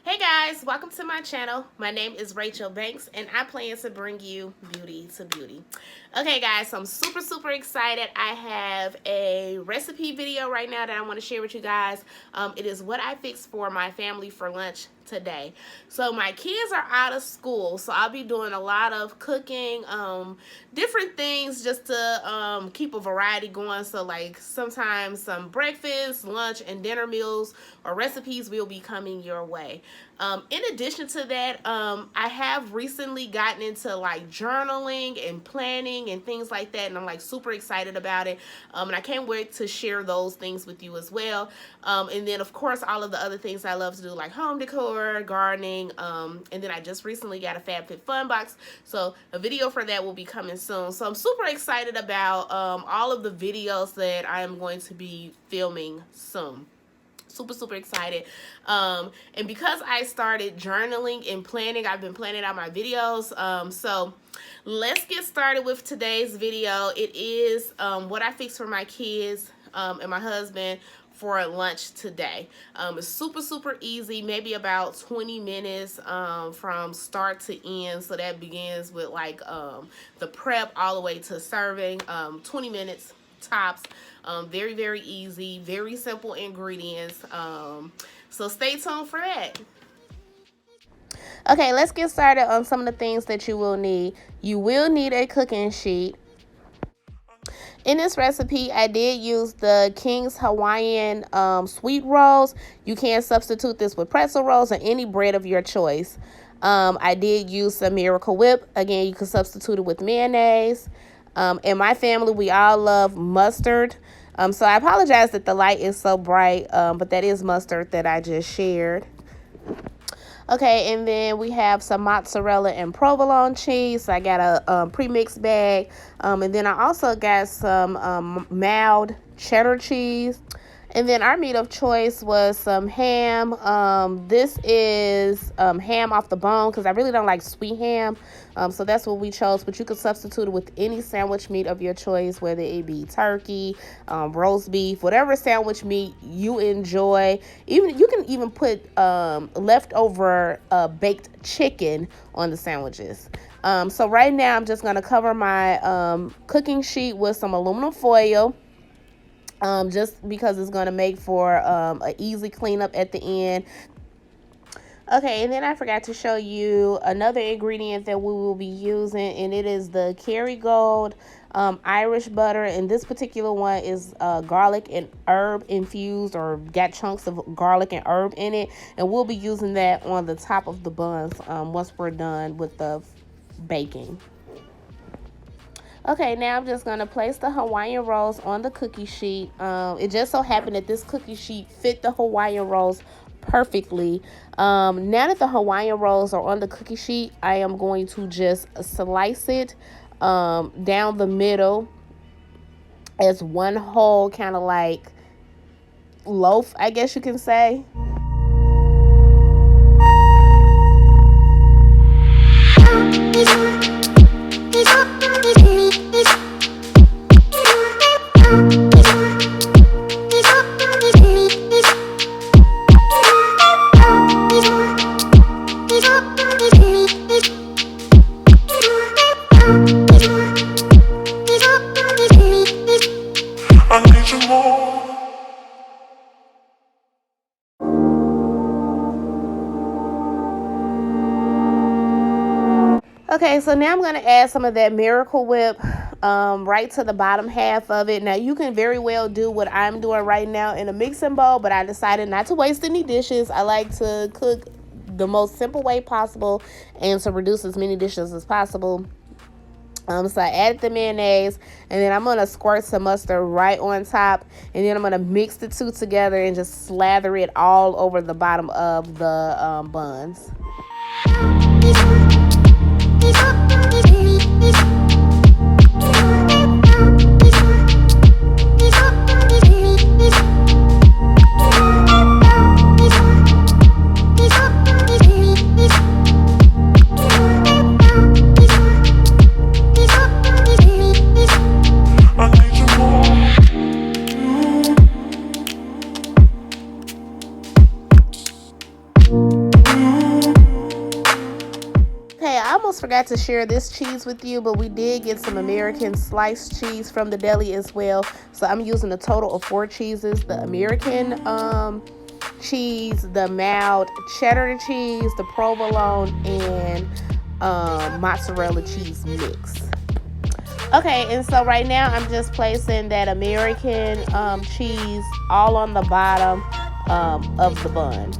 Hey guys, welcome to my channel. My name is Rachel Banks and I plan to bring you beauty to beauty. Okay guys, so I'm super excited. I have a recipe video right now that I want to share with you guys. It is what I fixed for my family for lunch today. So my kids are out of school, so I'll be doing a lot of cooking, different things just to keep a variety going. So like sometimes some breakfast, lunch, and dinner meals or recipes will be coming your way. In addition to that, I have recently gotten into like journaling and planning and things like that, and I'm like super excited about it, and I can't wait to share those things with you as well. And then of course all of the other things I love to do, like home decor, gardening, and then I just recently got a FabFitFun box, so a video for that will be coming soon. So I'm super excited about all of the videos that I am going to be filming soon. Super excited. And because I started journaling and planning, I've been planning out my videos. So let's get started with today's video. It is what I fixed for my kids and my husband for lunch today. It's super easy, maybe about 20 minutes from start to end. So that begins with like the prep all the way to serving. 20 minutes tops. Very easy, very simple ingredients. So stay tuned for that. Okay, let's get started on some of the things that you will need. You will need a cooking sheet. In this recipe, I did use the King's Hawaiian sweet rolls. You can substitute this with pretzel rolls or any bread of your choice. I did use some Miracle Whip. Again, you can substitute it with mayonnaise. In my family, we all love mustard. So I apologize that the light is so bright, but that is mustard that I just shared. Okay, and then we have some mozzarella and provolone cheese. So I got a pre-mixed bag. And then I also got some mild cheddar cheese. And then our meat of choice was some ham. This is ham off the bone because I really don't like sweet ham. So that's what we chose. But you could substitute it with any sandwich meat of your choice, whether it be turkey, roast beef, whatever sandwich meat you enjoy. Even you can even put leftover baked chicken on the sandwiches. So right now I'm just going to cover my cooking sheet with some aluminum foil. Just because it's going to make for an easy cleanup at the end. Okay, and then I forgot to show you another ingredient that we will be using, and it is the Kerrygold Irish butter. And this particular one is garlic and herb infused, or got chunks of garlic and herb in it. And we'll be using that on the top of the buns once we're done with the baking. Okay, now I'm just going to place the Hawaiian rolls on the cookie sheet. It just so happened that this cookie sheet fit the Hawaiian rolls perfectly. Now that the Hawaiian rolls are on the cookie sheet, I am going to just slice it down the middle as one whole kind of like loaf, I guess you can say. Okay, so now I'm going to add some of that Miracle Whip right to the bottom half of it. Now, you can very well do what I'm doing right now in a mixing bowl, but I decided not to waste any dishes. I like to cook the most simple way possible and to reduce as many dishes as possible. So I added the mayonnaise, and then I'm going to squirt some mustard right on top, and then I'm going to mix the two together and just slather it all over the bottom of the buns. forgot to share this cheese with you, but we did get some American sliced cheese from the deli as well. So I'm using a total of 4 cheeses: the American cheese, the mild cheddar cheese, the provolone, and mozzarella cheese mix. Okay, and so right now I'm just placing that American cheese all on the bottom of the bun.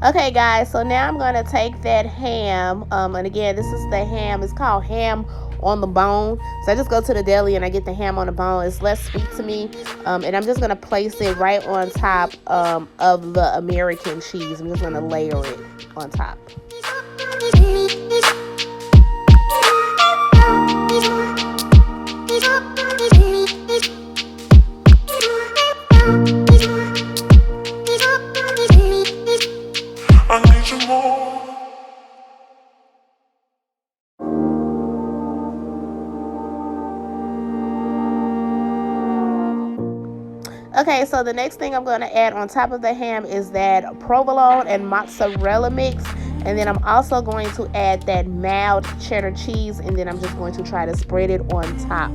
Okay guys, so now I'm going to take that ham, and again, this is the ham, it's called ham on the bone. So I just go to the deli and I get the ham on the bone. It's less sweet to me, and I'm just going to place it right on top of the American cheese. I'm just going to layer it on top. Okay, so the next thing I'm going to add on top of the ham is that provolone and mozzarella mix. And then I'm also going to add that mild cheddar cheese. And then I'm just going to try to spread it on top.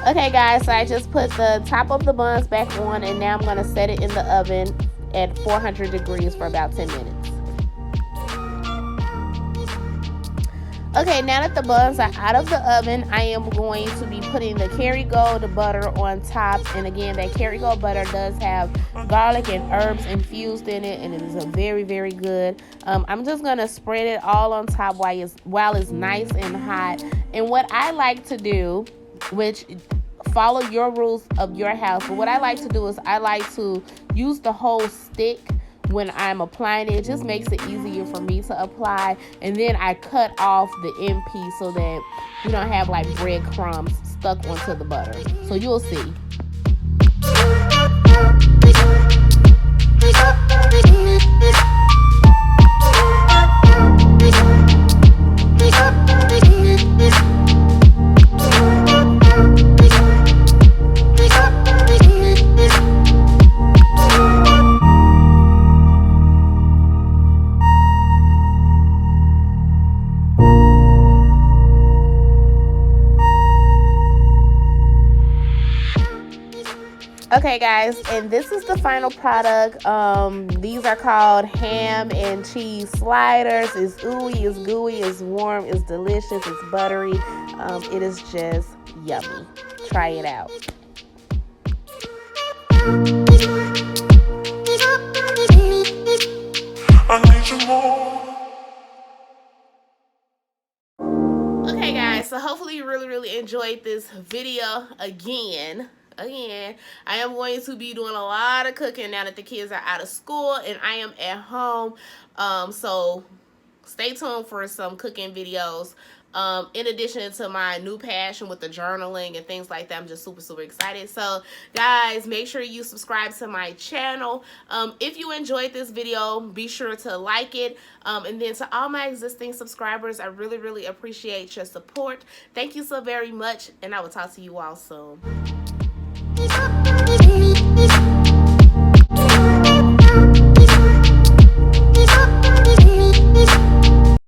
Okay guys, so I just put the top of the buns back on, and now I'm going to set it in the oven at 400 degrees for about 10 minutes. Okay, now that the buns are out of the oven, I am going to be putting the Kerrygold butter on top. And again, that Kerrygold butter does have garlic and herbs infused in it, and it is a very, very good. I'm just going to spread it all on top while it's nice and hot. And what I like to do, which follow your rules of your house, but what I like to do is I like to use the whole stick when I'm applying it. It just makes it easier for me to apply, and then I cut off the end piece so that we don't have like breadcrumbs stuck onto the butter. So you'll see. Okay guys, and this is the final product. These are called ham and cheese sliders. It's ooey, it's gooey, it's warm, it's delicious, it's buttery. It is just yummy. Try it out. I need you more. Okay guys, so hopefully you really enjoyed this video. Again, I am going to be doing a lot of cooking now that the kids are out of school and I am at home. So stay tuned for some cooking videos. In addition to my new passion with the journaling and things like that, I'm just super excited. So guys, make sure you subscribe to my channel. If you enjoyed this video, be sure to like it. And then to all my existing subscribers, I really appreciate your support. Thank you so very much, and I will talk to you all soon.